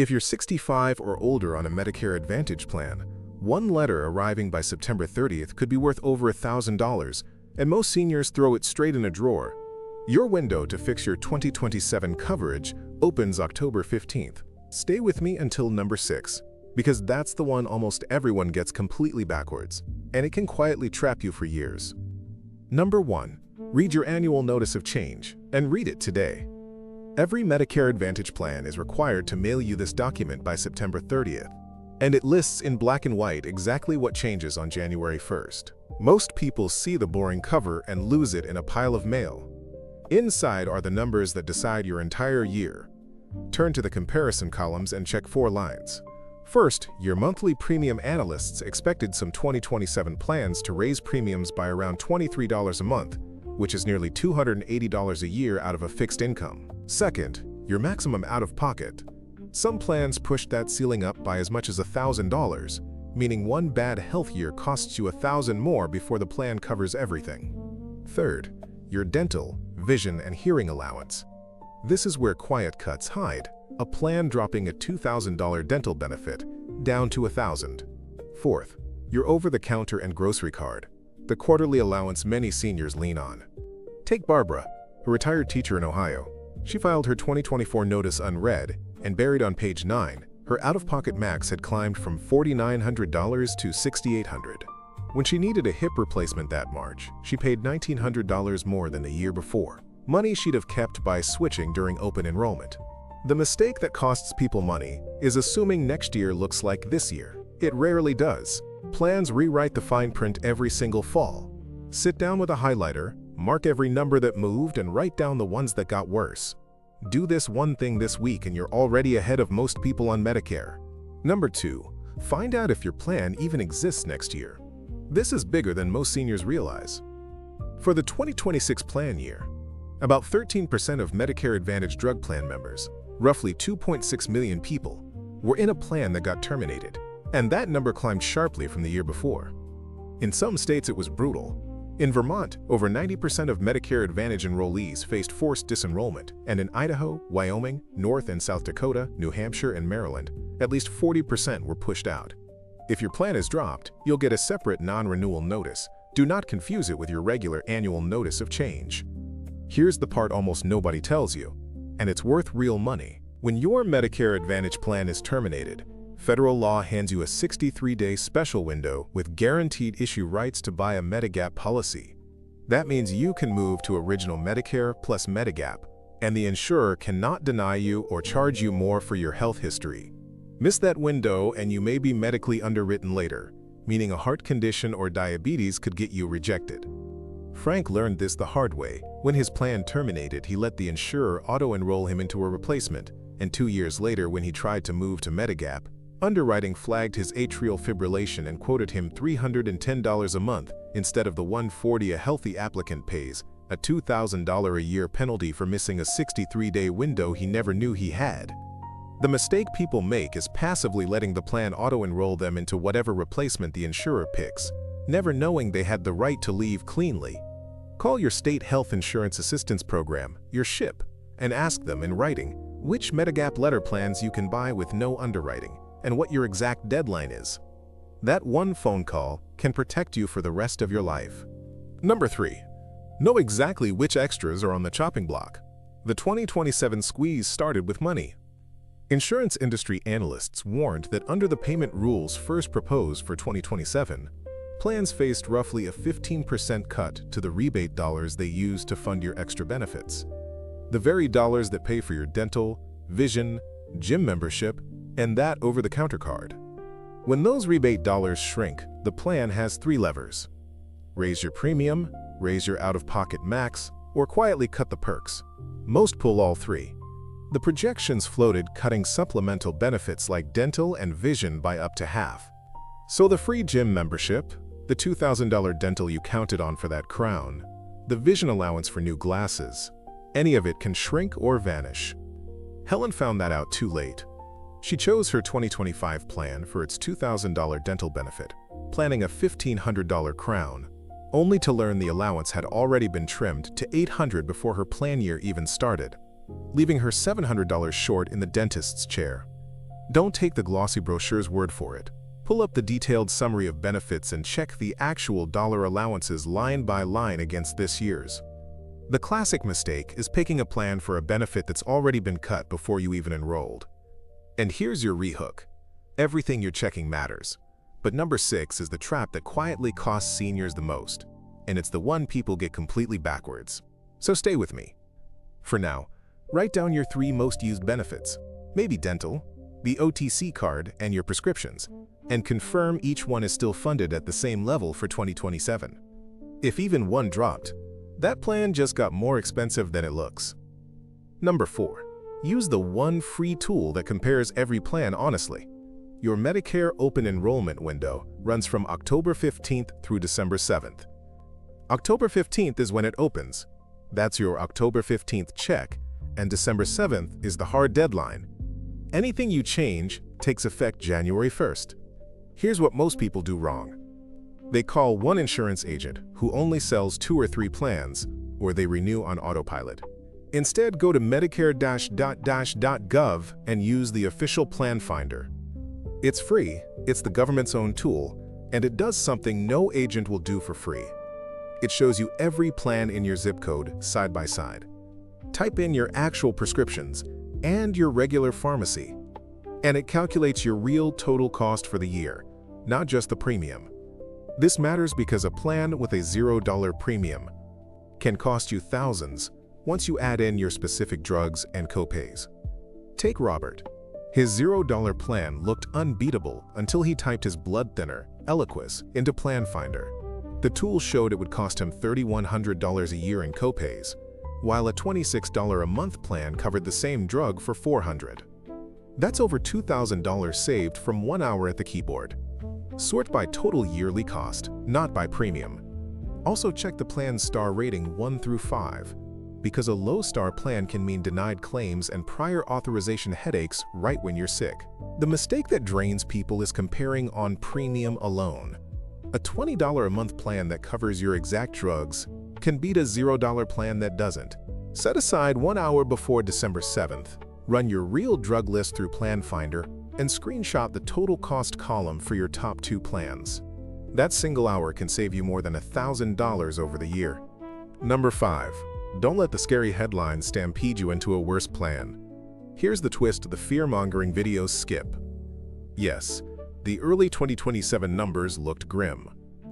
If you're 65 or older on a Medicare Advantage plan, one letter arriving by September 30th could be worth over $1,000, and most seniors throw it straight in a drawer. Your window to fix your 2027 coverage opens October 15th. Stay with me until number 6, because that's the one almost everyone gets completely backwards, and it can quietly trap you for years. Number 1. Read your annual notice of change, and read it today. Every Medicare Advantage plan is required to mail you this document by September 30th, and it lists in black and white exactly what changes on January 1st. Most people see the boring cover and lose it in a pile of mail. Inside are the numbers that decide your entire year. Turn to the comparison columns and check 4 lines. First, your monthly premium analysts expected some 2027 plans to raise premiums by around $23 a month, which is nearly $280 a year out of a fixed income. Second, your maximum out-of-pocket. Some plans pushed that ceiling up by as much as $1,000, meaning one bad health year costs you $1,000 more before the plan covers everything. Third, your dental, vision, and hearing allowance. This is where quiet cuts hide, a plan dropping a $2,000 dental benefit down to $1,000. Fourth, your over-the-counter and grocery card, the quarterly allowance many seniors lean on. Take Barbara, a retired teacher in Ohio. She filed her 2024 notice unread, and buried on page 9, her out-of-pocket max had climbed from $4,900 to $6,800. When she needed a hip replacement that March, she paid $1,900 more than the year before, money she'd have kept by switching during open enrollment. The mistake that costs people money is assuming next year looks like this year. It rarely does. Plans rewrite the fine print every single fall. Sit down with a highlighter, mark every number that moved, and write down the ones that got worse. Do this one thing this week and you're already ahead of most people on Medicare. Number 2. Find out if your plan even exists next year. This is bigger than most seniors realize. For the 2026 plan year, about 13% of Medicare Advantage drug plan members, roughly 2.6 million people, were in a plan that got terminated, and that number climbed sharply from the year before. In some states it was brutal. In Vermont, over 90% of Medicare Advantage enrollees faced forced disenrollment, and in Idaho, Wyoming, North and South Dakota, New Hampshire, and Maryland, at least 40% were pushed out. If your plan is dropped, you'll get a separate non-renewal notice. Do not confuse it with your regular annual notice of change. Here's the part almost nobody tells you, and it's worth real money. When your Medicare Advantage plan is terminated, federal law hands you a 63-day special window with guaranteed issue rights to buy a Medigap policy. That means you can move to original Medicare plus Medigap, and the insurer cannot deny you or charge you more for your health history. Miss that window and you may be medically underwritten later, meaning a heart condition or diabetes could get you rejected. Frank learned this the hard way. When his plan terminated, he let the insurer auto-enroll him into a replacement, and 2 years later when he tried to move to Medigap, underwriting flagged his atrial fibrillation and quoted him $310 a month instead of the $140 a healthy applicant pays, a $2,000 a year penalty for missing a 63-day window he never knew he had. The mistake people make is passively letting the plan auto-enroll them into whatever replacement the insurer picks, never knowing they had the right to leave cleanly. Call your state health insurance assistance program, your SHIP, and ask them in writing which Medigap letter plans you can buy with no underwriting, and what your exact deadline is. That one phone call can protect you for the rest of your life. Number 3. Know exactly which extras are on the chopping block. The 2027 squeeze started with money. Insurance industry analysts warned that under the payment rules first proposed for 2027, plans faced roughly a 15% cut to the rebate dollars they use to fund your extra benefits. The very dollars that pay for your dental, vision, gym membership, and that over-the-counter card. When those rebate dollars shrink, the plan has 3 levers: raise your premium, raise your out-of-pocket max, or quietly cut the perks. Most pull all 3. The projections floated cutting supplemental benefits like dental and vision by up to half. So the free gym membership, the $2,000 dental you counted on for that crown, the vision allowance for new glasses, any of it can shrink or vanish. Helen found that out too late. She chose her 2025 plan for its $2,000 dental benefit, planning a $1,500 crown, only to learn the allowance had already been trimmed to $800 before her plan year even started, leaving her $700 short in the dentist's chair. Don't take the glossy brochure's word for it. Pull up the detailed summary of benefits and check the actual dollar allowances line by line against this year's. The classic mistake is picking a plan for a benefit that's already been cut before you even enrolled. And here's your rehook. Everything you're checking matters. But number 6 is the trap that quietly costs seniors the most, and it's the one people get completely backwards. So stay with me. For now, write down your 3 most used benefits, maybe dental, the OTC card, and your prescriptions, and confirm each one is still funded at the same level for 2027. If even one dropped, that plan just got more expensive than it looks. Number 4. Use the one free tool that compares every plan honestly. Your Medicare open enrollment window runs from October 15th through December 7th. October 15th is when it opens. That's your October 15th check, and December 7th is the hard deadline. Anything you change takes effect January 1st. Here's what most people do wrong. They call one insurance agent who only sells 2 or 3 plans, or they renew on autopilot. Instead, go to Medicare.gov and use the official Plan Finder. It's free, it's the government's own tool, and it does something no agent will do for free. It shows you every plan in your zip code side by side. Type in your actual prescriptions and your regular pharmacy, and it calculates your real total cost for the year, not just the premium. This matters because a plan with a $0 premium can cost you thousands once you add in your specific drugs and copays. Take Robert. His $0 plan looked unbeatable until he typed his blood thinner, Eliquis, into Plan Finder. The tool showed it would cost him $3,100 a year in copays, while a $26 a month plan covered the same drug for $400. That's over $2,000 saved from 1 hour at the keyboard. Sort by total yearly cost, not by premium. Also check the plan's star rating 1 through 5. Because a low-star plan can mean denied claims and prior authorization headaches right when you're sick. The mistake that drains people is comparing on premium alone. A $20 a month plan that covers your exact drugs can beat a $0 plan that doesn't. Set aside 1 hour before December 7th, run your real drug list through Plan Finder, and screenshot the total cost column for your top 2 plans. That single hour can save you more than $1,000 over the year. Number 5. Don't let the scary headlines stampede you into a worse plan. Here's the twist the fear-mongering videos skip. Yes, the early 2027 numbers looked grim.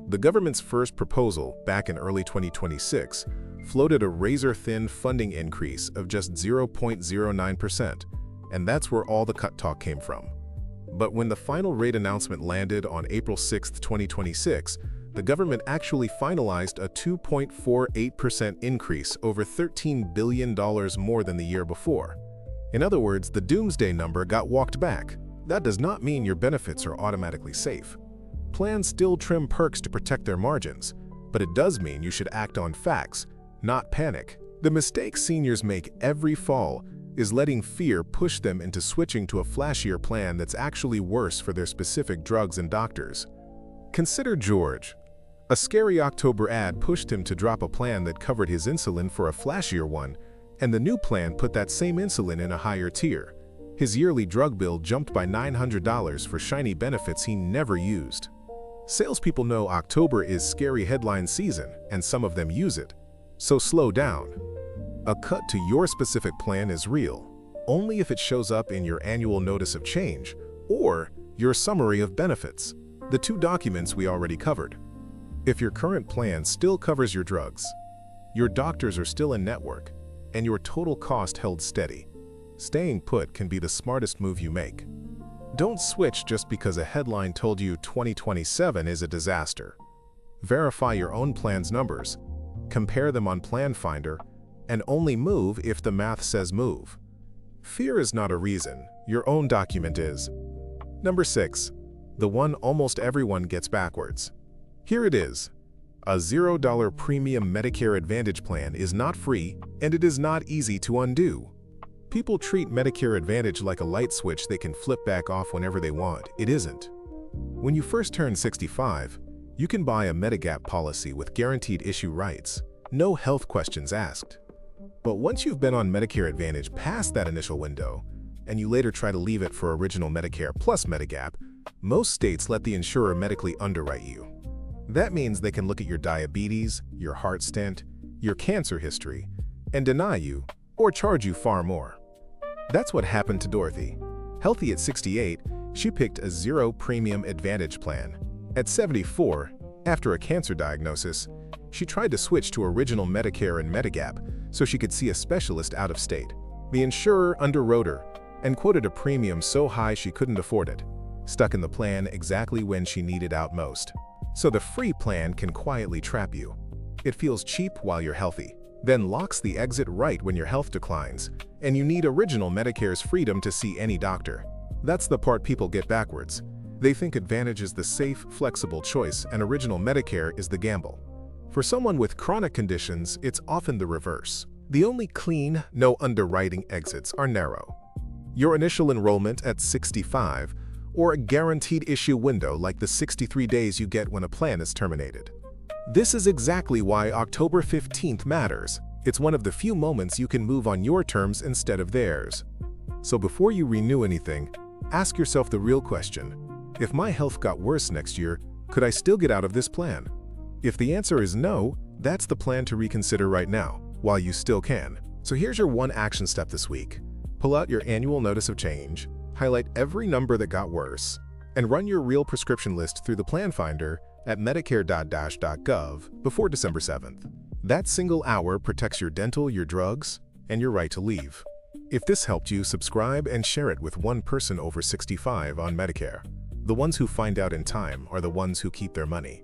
The government's first proposal, back in early 2026, floated a razor-thin funding increase of just 0.09%, and that's where all the cut talk came from. But when the final rate announcement landed on April 6, 2026, the government actually finalized a 2.48% increase, over $13 billion more than the year before. In other words, the doomsday number got walked back. That does not mean your benefits are automatically safe. Plans still trim perks to protect their margins, but it does mean you should act on facts, not panic. The mistake seniors make every fall is letting fear push them into switching to a flashier plan that's actually worse for their specific drugs and doctors. Consider George. A scary October ad pushed him to drop a plan that covered his insulin for a flashier one, and the new plan put that same insulin in a higher tier. His yearly drug bill jumped by $900 for shiny benefits he never used. Salespeople know October is scary headline season, and some of them use it. So slow down. A cut to your specific plan is real, only if it shows up in your annual notice of change or your summary of benefits, the 2 documents we already covered. If your current plan still covers your drugs, your doctors are still in network, and your total cost held steady, staying put can be the smartest move you make. Don't switch just because a headline told you 2027 is a disaster. Verify your own plan's numbers, compare them on Plan Finder, and only move if the math says move. Fear is not a reason, your own document is. Number 6. The one almost everyone gets backwards. Here it is. A $0 premium Medicare Advantage plan is not free, and it is not easy to undo. People treat Medicare Advantage like a light switch they can flip back off whenever they want. It isn't. When you first turn 65, you can buy a Medigap policy with guaranteed issue rights, no health questions asked. But once you've been on Medicare Advantage past that initial window, and you later try to leave it for original Medicare plus Medigap, most states let the insurer medically underwrite you. That means they can look at your diabetes, your heart stent, your cancer history, and deny you or charge you far more. That's what happened to Dorothy. Healthy at 68, she picked a zero-premium Advantage plan. At 74, after a cancer diagnosis, she tried to switch to original Medicare and Medigap so she could see a specialist out of state. The insurer underwrote her and quoted a premium so high she couldn't afford it, stuck in the plan exactly when she needed out most. So the free plan can quietly trap you. It feels cheap while you're healthy, then locks the exit right when your health declines, and you need original Medicare's freedom to see any doctor. That's the part people get backwards. They think Advantage is the safe, flexible choice and original Medicare is the gamble. For someone with chronic conditions, it's often the reverse. The only clean, no underwriting exits are narrow. Your initial enrollment at 65, or a guaranteed issue window like the 63 days you get when a plan is terminated. This is exactly why October 15th matters. It's one of the few moments you can move on your terms instead of theirs. So before you renew anything, ask yourself the real question. If my health got worse next year, could I still get out of this plan? If the answer is no, that's the plan to reconsider right now, while you still can. So here's your one action step this week. Pull out your annual notice of change, highlight every number that got worse, and run your real prescription list through the Plan Finder at Medicare.gov before December 7th. That single hour protects your dental, your drugs, and your right to leave. If this helped you, subscribe and share it with one person over 65 on Medicare. The ones who find out in time are the ones who keep their money.